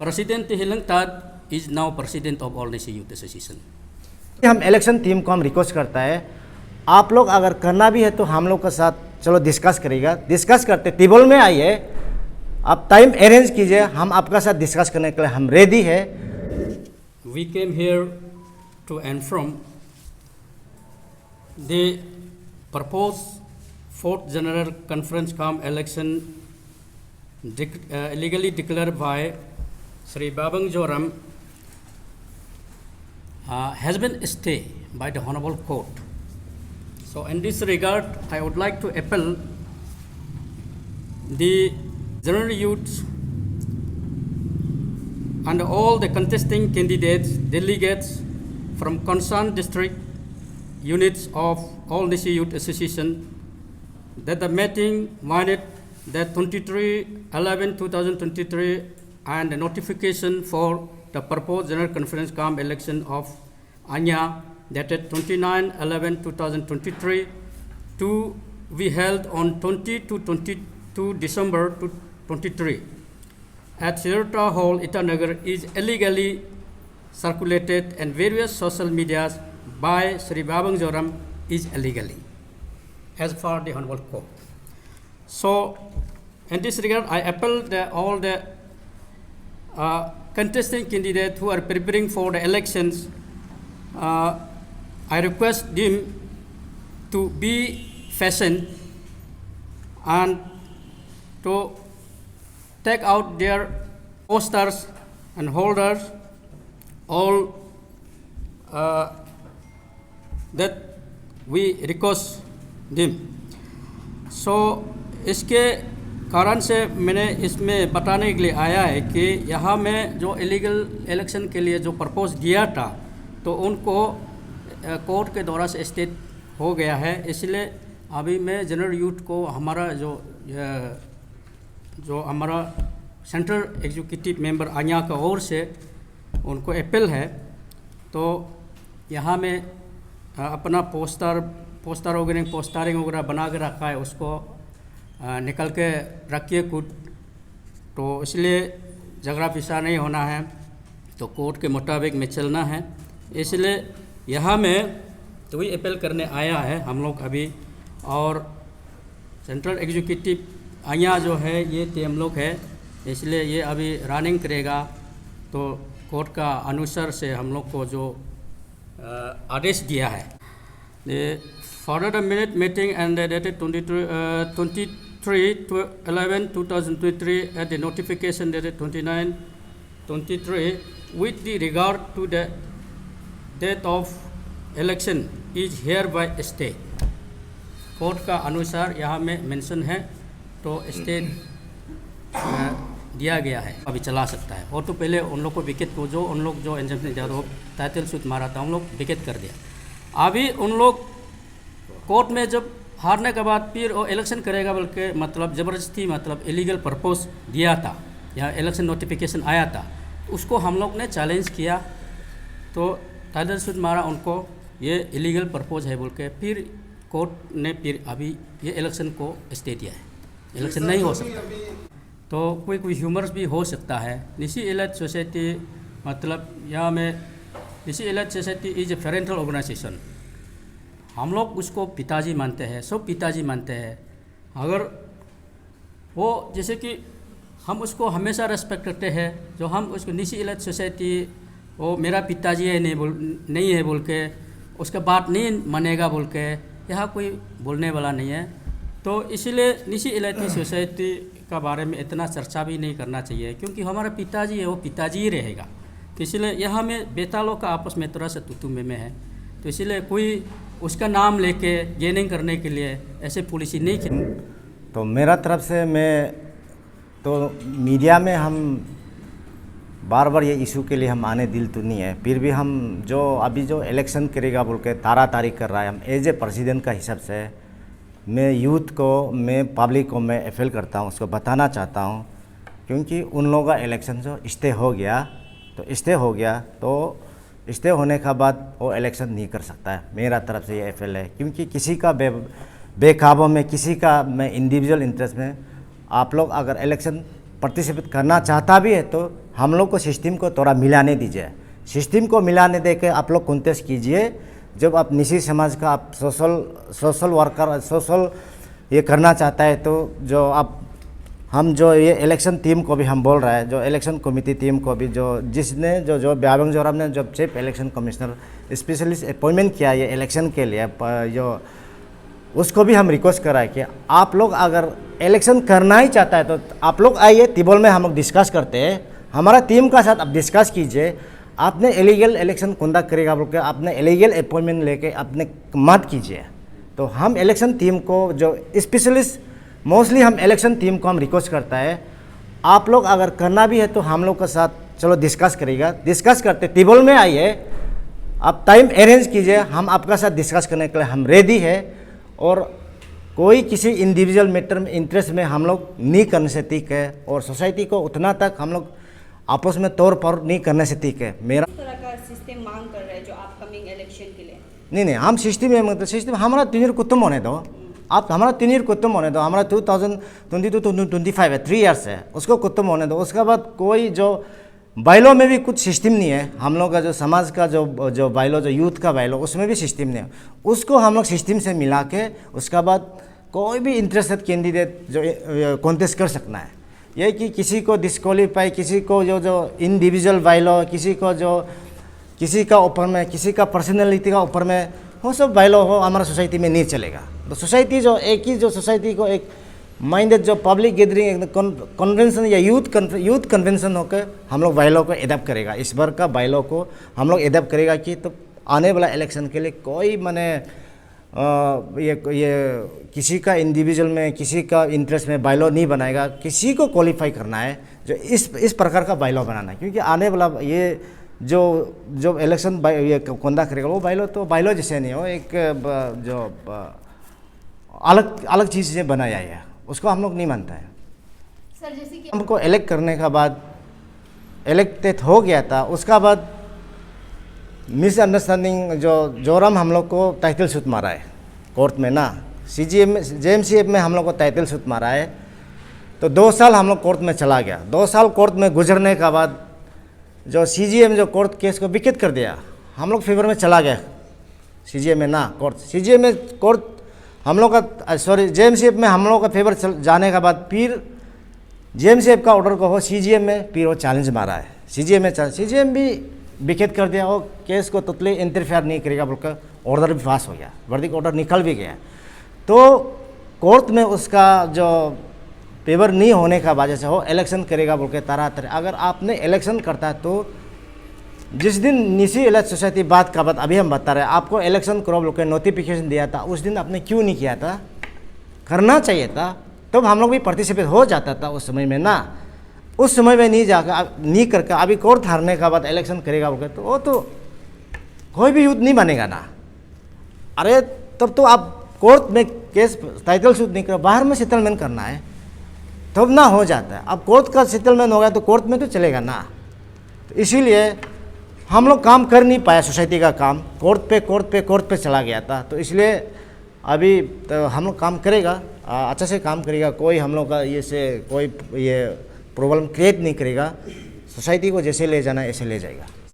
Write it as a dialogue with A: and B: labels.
A: President Hilang Tad is now president of All Nation Youth Association.
B: हम election team को हम request करता है, आप लोग अगर करना भी है तो हम लोग के साथ चलो डिस्कस करेगा, डिस्कस करते टेबल में आइए, आप टाइम अरेंज कीजिए, हम आपका साथ डिस्कस करने के लिए हम रेडी है.
A: We came here to inform the proposed fourth general conference come election illegally declared by Sri Babang Joram has been stayed by the Honorable Court. So in this regard, I would like to appeal the general youth and all the contesting candidates, delegates from concerned district units of All Nation Youth Association that the meeting minded that 23/11/2023 and the notification for the proposed general conference come election of Anya dated 29/11/2023 to be held on 20 to 22 December 2023 at Sirota Hall, Itanagar is illegally circulated and various social medias by Sri Babang Joram is illegally as per the Honorable Court. So in this regard, I appeal all the contesting candidates who are preparing for the elections. I request them to be patient and to take out their posters and holders, all that we request them. So इसके कारण से मैंने इसमें बताने के लिए आया है कि यहाँ में जो इलीगल इलेक्शन के लिए जो प्रपोज दिया था तो उनको कोर्ट के द्वारा से स्टे हो गया है, इसलिए अभी मैं जनरल यूथ को हमारा जो हमारा सेंट्रल एग्जीक्यूटिव मेंबर आन्या का ओर से उनको अपील है, तो यहाँ में अपना पोस्टरिंग वगैरह बना के रखा है, उसको निकल के रखिए खुद, तो इसलिए झगड़ा फिसा नहीं होना है, तो कोर्ट के मुताबिक में चलना है, इसलिए यहाँ में तो वही अपील करने आया है हम लोग अभी. और सेंट्रल एग्जीक्यूटिव आया जो है ये टीम लोग है, इसलिए ये अभी रनिंग करेगा, तो कोर्ट का अनुसार से हम लोग को जो आदेश दिया है. Further the minute meeting and dated 23/11/2023 at the notification dated 29/23 with the regard to the date of election is hereby stayed. Court का अनुसार यहाँ में मेंशन है, तो स्टे दिया गया है, अभी चला सकता है. और तो पहले उन लोग को विकेट को जो उन लोग जो एंजम जो टाइटल शूट मारा था उन लोग विकेट कर दिया. अभी उन लोग कोर्ट में जब हारने के बाद फिर वो इलेक्शन करेगा बोल के मतलब ज़बरदस्ती मतलब इलीगल प्रपोज दिया था या इलेक्शन नोटिफिकेशन आया था, उसको हम लोग ने चैलेंज किया, तो टाइटल शूट मारा उनको ये इलीगल प्रपोज है बोल के, फिर कोर्ट ने फिर अभी ये इलेक्शन को स्टे दिया है, इलेक्शन नहीं हो सकता. तो कोई ह्यूमर्स भी हो सकता है. निशी एलाइट सोसाइटी मतलब यहाँ में निशी elite society is a parental organization, हम लोग उसको पिताजी मानते हैं, सब पिताजी मानते हैं. अगर वो जैसे कि हम उसको हमेशा रेस्पेक्ट करते हैं, जो हम उसको निशी एलाइट सोसाइटी वो मेरा पिताजी है नहीं है बोल के उसका बात नहीं मानेगा बोल के यहाँ कोई बोलने वाला नहीं है. तो इसीलिए निशी एलाइट सोसाइटी का बारे में इतना चर्चा भी नहीं करना चाहिए, क्योंकि हमारा पिताजी है वो पिताजी ही रहेगा. तो इसलिए यहाँ में बेटा लोग का आपस में थोड़ा सा तुतु में है, तो इसीलिए कोई उसका नाम लेके गेनिंग करने के लिए ऐसे पॉलिसी नहीं की.
B: तो मेरा तरफ से मैं तो मीडिया में हम बार बार ये इशू के लिए हम आने दिल तो नहीं है, फिर भी हम जो अभी जो इलेक्शन करेगा बोल के तारीख कर रहा है, हम एज ए प्रेसिडेंट का हिसाब से मैं यूथ को मैं पब्लिक को मैं अपील करता हूँ, उसको बताना चाहता हूँ, क्योंकि उन लोगों का इलेक्शन जो स्टे हो गया तो स्टे हो गया, तो स्टे होने के बाद वो इलेक्शन नहीं कर सकता है. मेरा तरफ से ये अपील है, क्योंकि किसी का बेकाबू में किसी का मैं इंडिविजुअल इंटरेस्ट में आप लोग अगर इलेक्शन पार्टिसिपेट करना चाहता भी है तो हम लोग को सिस्टम को थोड़ा मिलाने दीजिए। सिस्टम को मिलाने दे के आप लोग कॉन्टेस्ट कीजिए। जब आप निजी समाज का आप सोशल वर्कर सोशल ये करना चाहता है तो जो आप हम जो ये इलेक्शन टीम को भी हम बोल रहा है, जो इलेक्शन कमेटी टीम को भी जो जिसने जो ब्याबंग जोराम ने जब chief election commissioner specialist appointment किया ये इलेक्शन के लिए, जो उसको भी हम रिक्वेस्ट करा है कि आप लोग अगर इलेक्शन करना ही चाहता है तो आप लोग आइए, तिबोल में हम लोग डिस्कस करते हैं, हमारा टीम का साथ आप डिस्कस कीजिए। आपने इलीगल इलेक्शन कंडक्ट करेगा बोल के आपने इलीगल अपॉइंटमेंट लेके अपने मत कीजिए। तो हम इलेक्शन टीम को जो स्पेशलिस्ट मोस्टली हम इलेक्शन टीम को हम रिक्वेस्ट करता है, आप लोग अगर करना भी है तो हम लोग के साथ चलो डिस्कस करेगा, डिस्कस करते तिबोल में आइए, आप टाइम अरेंज कीजिए, हम आपका साथ डिस्कस करने के लिए हम रेडी है। और कोई किसी इंडिविजुअल मैटर में इंटरेस्ट में हम लोग नहीं करने से ठीक है, और सोसाइटी को उतना तक हम लोग आपस में तौर पर नहीं करने से ठीक है। मेरा
C: इस तरह का सिस्टम मांग कर रहे हैं जो अपकमिंग इलेक्शन के लिए।
B: नहीं हम सिस्टम में मतलब सिस्टम हमारा 3 ईयर खत्म होने दो, आप हमारा 3 ईयर खत्म होने दो, हमारा 2022 to 25 है, 3 ईयर्स है, उसको खत्म होने दो। उसके बाद कोई जो बाइलो में भी कुछ सिस्टम नहीं है, हम लोग का जो समाज का जो बाइलो जो यूथ का बाइलो उसमें भी सिस्टम नहीं है, उसको हम लोग सिस्टम से मिला के उसके बाद कोई भी इंटरेस्टेड कैंडिडेट जो कॉन्टेस्ट कर सकना है। ये कि किसी को डिस्क्वालीफाई, किसी को जो इंडिविजुअल बाइलो, किसी को जो किसी का ऊपर में किसी का पर्सनैलिटी का ऊपर में वो सब बाइलो हो हमारा सोसाइटी में नहीं चलेगा। तो सोसाइटी जो एक ही जो सोसाइटी को एक माइंडेड जो पब्लिक गैदरिंग कन्वेंशन या यूथ कन्वेंशन होकर हम लोग बाइलो को एडप्ट करेगा। इस बार का बाइलो को हम लोग एडप्ट करेगा कि तो आने वाला इलेक्शन के लिए कोई माने ये किसी का इंडिविजुअल में किसी का इंटरेस्ट में बाइलो नहीं बनाएगा, किसी को क्वालिफाई करना है जो इस प्रकार का बाइलो बनाना है। क्योंकि आने वाला ये जो इलेक्शन ये कंडक्ट करेगा वो बाइलो जैसे नहीं हो, एक जो अलग चीज़ से बनाया है, उसको हम लोग नहीं मानता है।
C: सर जैसे कि
B: हमको इलेक्ट करने का बाद इलेक्टेड हो गया था, उसका बाद मिसअंडरस्टैंडिंग जो जोरम हम लोग को टाइटल सूट मारा है कोर्ट में ना, JMCF में हम लोग को टाइटल सूट मारा है। तो 2 साल हम लोग कोर्ट में चला गया। 2 साल कोर्ट में गुजरने का बाद जो CGM जो कोर्ट केस को विकेट कर दिया, हम लोग फेवर में चला गया CGM में ना कोर्ट, CGM में कोर्ट हम लोग का JMCF में हम लोग का फेवर जाने का बाद फिर JMCF का ऑर्डर को हो CGM में फिर वो चैलेंज मारा है। CGM भी विकेट कर दिया, वो केस को टोटली इंटरफेयर नहीं करेगा बोलकर ऑर्डर भी पास हो गया, वर्डिक्ट ऑर्डर निकल भी गया। तो कोर्ट में उसका जो फेवर नहीं होने का वजह से वो इलेक्शन करेगा बोल के तरह अगर आपने इलेक्शन करता है तो जिस दिन निजी इलेक्ट सोसाइटी बात का बात अभी हम बता रहे हैं, आपको इलेक्शन करो बोल के नोटिफिकेशन दिया था, उस दिन आपने क्यों नहीं किया था? करना चाहिए था, तब हम लोग भी पार्टिसिपेट हो जाता था उस समय में ना। उस समय में नहीं जाकर नहीं करके अभी कोर्ट हारने का बाद इलेक्शन करेगा बोल के तो वो तो कोई भी यूथ नहीं बनेगा ना। अरे तब तो आप कोर्ट में केस टाइटल सूट नहीं कर, बाहर में सेटलमेंट करना है तब ना हो जाता है। अब कोर्ट का सेटलमेंट हो गया तो कोर्ट में तो चलेगा ना। तो इसीलिए हम लोग काम कर नहीं पाया, सोसाइटी का काम कोर्ट पे चला गया था। तो इसलिए अभी तो हम लोग काम करेगा, अच्छा से काम करेगा, कोई हम लोग का कोई ये प्रॉब्लम क्रिएट नहीं करेगा। सोसाइटी को जैसे ले जाना है ऐसे ले जाएगा।